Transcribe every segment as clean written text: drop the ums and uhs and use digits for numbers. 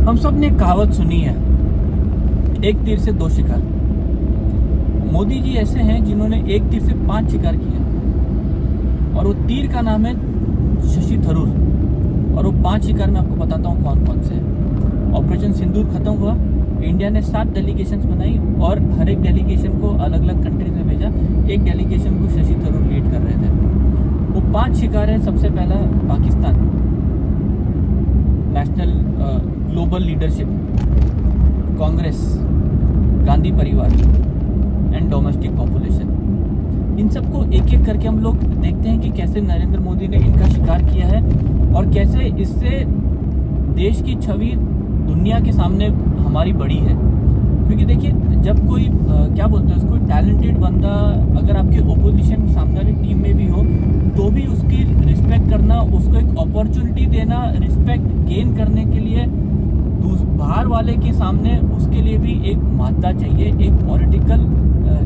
हम सब ने कहावत सुनी है, एक तीर से दो शिकार। मोदी जी ऐसे हैं जिन्होंने एक तीर से 5 शिकार किए, और वो तीर का नाम है शशि थरूर, और वो 5 शिकार मैं आपको बताता हूँ कौन कौन से हैं। ऑपरेशन सिंदूर खत्म हुआ, इंडिया ने 7 डेलीगेशंस बनाई और हर एक डेलीगेशन को अलग अलग कंट्रीज में भेजा। एक डेलीगेशन को शशि थरूर लीड कर रहे थे। वो 5 शिकार है। सबसे पहला Pakistan, national global leadership, Congress, Gandhi परिवार एंड डोमेस्टिक पॉपुलेशन। इन सबको एक एक करके हम लोग देखते हैं कि कैसे नरेंद्र मोदी ने इनका शिकार किया है और कैसे इससे देश की छवि दुनिया के सामने हमारी बड़ी है। क्योंकि देखिए, जब कोई क्या बोलते हैं उसको, टैलेंटेड बंदा अगर आपके ओपोजिशन सामने वाली टीम में भी हो तो भी उसकी रिस्पेक्ट करना, उसको एक अपॉर्चुनिटी देना, रिस्पेक्ट गेन करने के लिए बाहर वाले के सामने उसके लिए भी एक मादा चाहिए, एक पॉलिटिकल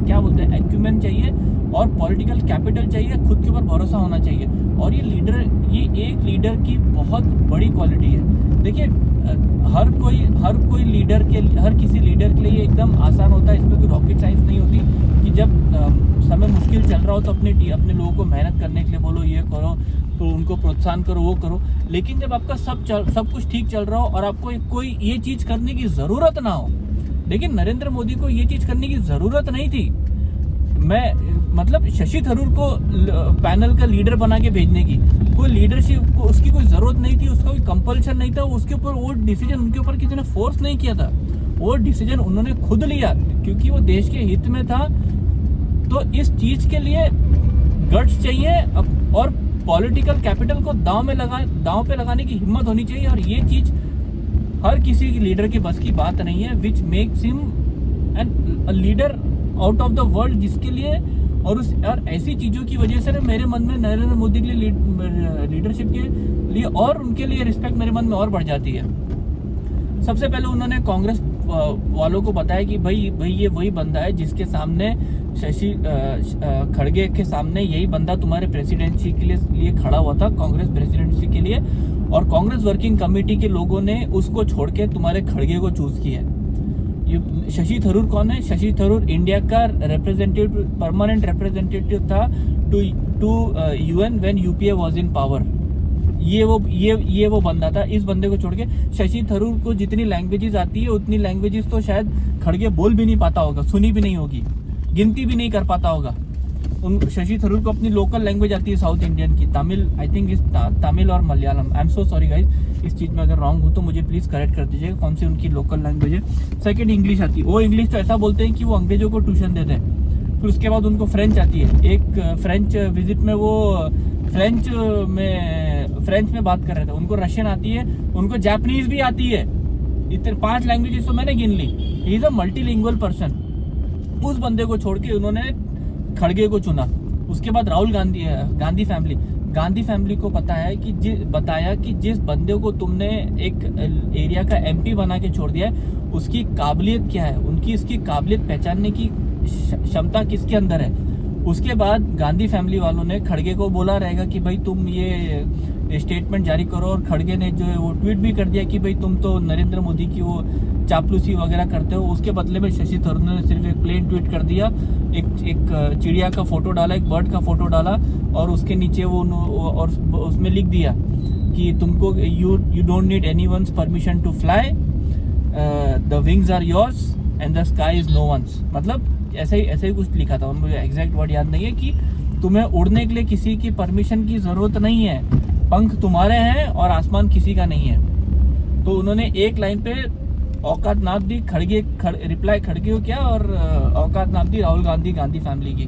क्या बोलते हैं एक्यूमेन चाहिए और पॉलिटिकल कैपिटल चाहिए, खुद के ऊपर भरोसा होना चाहिए। और ये एक लीडर की बहुत बड़ी क्वालिटी है। देखिए, हर कोई लीडर के, हर किसी लीडर के लिए ये एकदम आसान होता है, इसमें कोई रॉकेट साइंस नहीं होती कि जब समय मुश्किल चल रहा हो तो अपने लोगों को मेहनत करने के लिए बोलो, ये करो, तो उनको प्रोत्साहन करो, वो करो। लेकिन जब आपका सब कुछ ठीक चल रहा हो और आपको कोई ये चीज़ करने की ज़रूरत ना हो, लेकिन नरेंद्र मोदी को ये चीज़ करने की ज़रूरत नहीं थी। मतलब शशि थरूर को पैनल का लीडर बना के भेजने की कोई लीडरशिप को उसकी कोई ज़रूरत नहीं थी, उसका कोई कंपल्शन नहीं था, उसके ऊपर वो डिसीजन उनके ऊपर किसी ने फोर्स नहीं किया था। वो डिसीजन उन्होंने खुद लिया क्योंकि वो देश के हित में था। तो इस चीज़ के लिए गट्स चाहिए और पॉलिटिकल कैपिटल को दांव पे लगाने की हिम्मत होनी चाहिए। और ये चीज़ हर किसी लीडर के बस की बात नहीं है, which makes him an leader out of the world, जिसके लिए और ऐसी चीज़ों की वजह से मेरे मन में नरेंद्र मोदी के लिए लीडरशिप के लिए और उनके लिए रिस्पेक्ट मेरे मन में और बढ़ जाती है। सबसे पहले उन्होंने कांग्रेस वालों को बताया कि भाई ये वही बंदा है जिसके सामने शशि खड़गे के सामने यही बंदा तुम्हारे प्रेसिडेंसी के लिए खड़ा हुआ था, कांग्रेस प्रेसिडेंसी के लिए, और कांग्रेस वर्किंग कमेटी के लोगों ने उसको छोड़ के तुम्हारे खड़गे को चूज किया है। ये शशि थरूर कौन है? शशि थरूर इंडिया का रिप्रेजेंटेटिव, परमानेंट रिप्रेजेंटेटिव था to UN when UPA was in power. ये वो बंदा था। इस बंदे को छोड़ के शशि थरूर को जितनी लैंग्वेजेस आती है उतनी लैंग्वेजेस तो शायद खड़गे बोल भी नहीं पाता होगा, सुनी भी नहीं होगी, गिनती भी नहीं कर पाता होगा। शशि थरूर को अपनी लोकल लैंग्वेज आती है साउथ इंडियन की, Tamil, I think is Tamil और Malayalam. I am so sorry guys, इस चीज़ में अगर रॉन्ग हो तो मुझे प्लीज़ करेक्ट कर दीजिएगा कौन सी उनकी लोकल लैंग्वेज है। सेकंड, इंग्लिश आती है। वो इंग्लिश तो ऐसा बोलते हैं कि वो अंग्रेजों को ट्यूशन देते हैं। फिर उसके बाद उनको फ्रेंच आती है। एक फ्रेंच विजिट में वो फ्रेंच में बात कर रहे थे। उनको रशियन आती है, उनको जापानीज भी आती है। इतने 5 लैंग्वेजेस तो मैंने गिन ली। He is a multilingual person. उस बंदे को छोड़ के उन्होंने खड़गे को चुना। उसके बाद राहुल गांधी फैमिली को बताया कि जिस बंदे को तुमने एक एरिया का एमपी बना के छोड़ दिया है, उसकी काबिलियत क्या है, इसकी काबिलियत पहचानने की क्षमता किसके अंदर है। उसके बाद गांधी फैमिली वालों ने खड़गे को बोला रहेगा कि भाई तुम ये स्टेटमेंट जारी करो, और खड़गे ने जो है वो ट्वीट भी कर दिया कि भाई तुम तो नरेंद्र मोदी की वो चापलूसी वगैरह करते हो। उसके बदले में शशि थरूर ने सिर्फ एक प्लेन ट्वीट कर दिया, एक चिड़िया का फोटो डाला, एक बर्ड का फोटो डाला, और उसके नीचे और उसमें लिख दिया कि तुमको you don't need anyone's permission to fly, the wings are yours and the sky is no one's. मतलब ऐसे ही कुछ लिखा था, मुझे एग्जैक्ट वर्ड याद नहीं है, कि तुम्हें उड़ने के लिए किसी की परमिशन की जरूरत नहीं है, पंख तुम्हारे हैं और आसमान किसी का नहीं है। तो उन्होंने एक लाइन पे औकात नाप दी रिप्लाई खड़गे को क्या, और औकात नाप दी राहुल गांधी फैमिली की।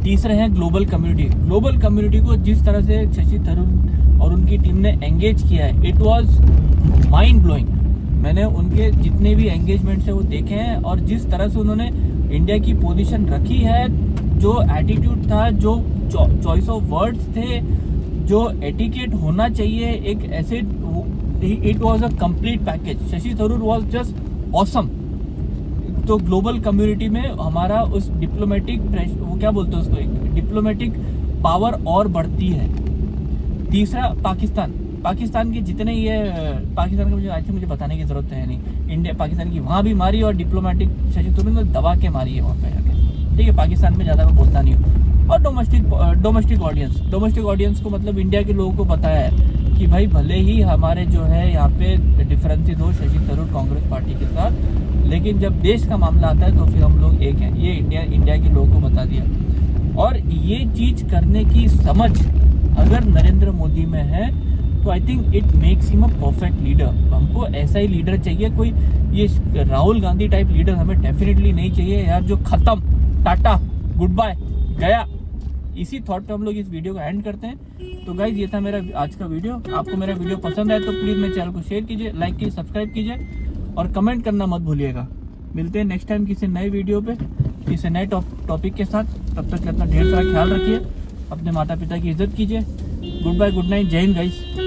तीसरे हैं ग्लोबल कम्युनिटी को जिस तरह से शशि थरूर और उनकी टीम ने एंगेज किया है, इट वाज माइंड ब्लोइंग। मैंने उनके जितने भी एंगेजमेंट्स है वो देखे हैं, और जिस तरह से उन्होंने इंडिया की पोजीशन रखी है, जो एटीट्यूड था, जो चॉइस ऑफ वर्ड्स थे, जो एटिकेट होना चाहिए, एक ऐसे, it was a complete package. Shashi Tharoor was just awesome. तो ग्लोबल कम्युनिटी में हमारा उस डिप्लोमेटिक वो क्या बोलते हैं उसको, एक डिप्लोमेटिक पावर और बढ़ती है। तीसरा, पाकिस्तान। पाकिस्तान के जितने ये पाकिस्तान का मुझे बताने की जरूरत है नहीं, इंडिया पाकिस्तान की वहाँ भी मारी और डिप्लोमेटिक शशि थरूर ने दबा के मारी है वहाँ पे जाके, ठीक है। पाकिस्तान में ज़्यादा मैं बोलता नहीं हूँ। और डोमेस्टिक ऑडियंस को मतलब इंडिया के लोगों को पता है कि भाई भले ही हमारे जो है यहाँ पे डिफरेंसेस हो शशि थरूर कांग्रेस पार्टी के साथ, लेकिन जब देश का मामला आता है तो फिर हम लोग एक हैं। ये इंडिया के लोगों को बता दिया। और ये चीज करने की समझ अगर नरेंद्र मोदी में है तो I think it makes him a perfect leader. हमको ऐसा ही लीडर चाहिए, कोई ये राहुल गांधी टाइप लीडर हमें डेफिनेटली नहीं चाहिए यार, जो खत्म, टाटा, गुड बाय, गया। इसी थॉट पे हम लोग इस वीडियो को एंड करते हैं। तो गाइज ये था मेरा आज का वीडियो। आपको मेरा वीडियो पसंद आए तो प्लीज़ मेरे चैनल को शेयर कीजिए, लाइक कीजिए, सब्सक्राइब कीजिए और कमेंट करना मत भूलिएगा। मिलते हैं नेक्स्ट टाइम किसी नए वीडियो पे, किसी नए टॉपिक के साथ। तब तक अपना ढेर सारा ख्याल रखिए, अपने माता पिता की इज्जत कीजिए। गुड बाय, गुड नाइट, जय हिंद गाइस।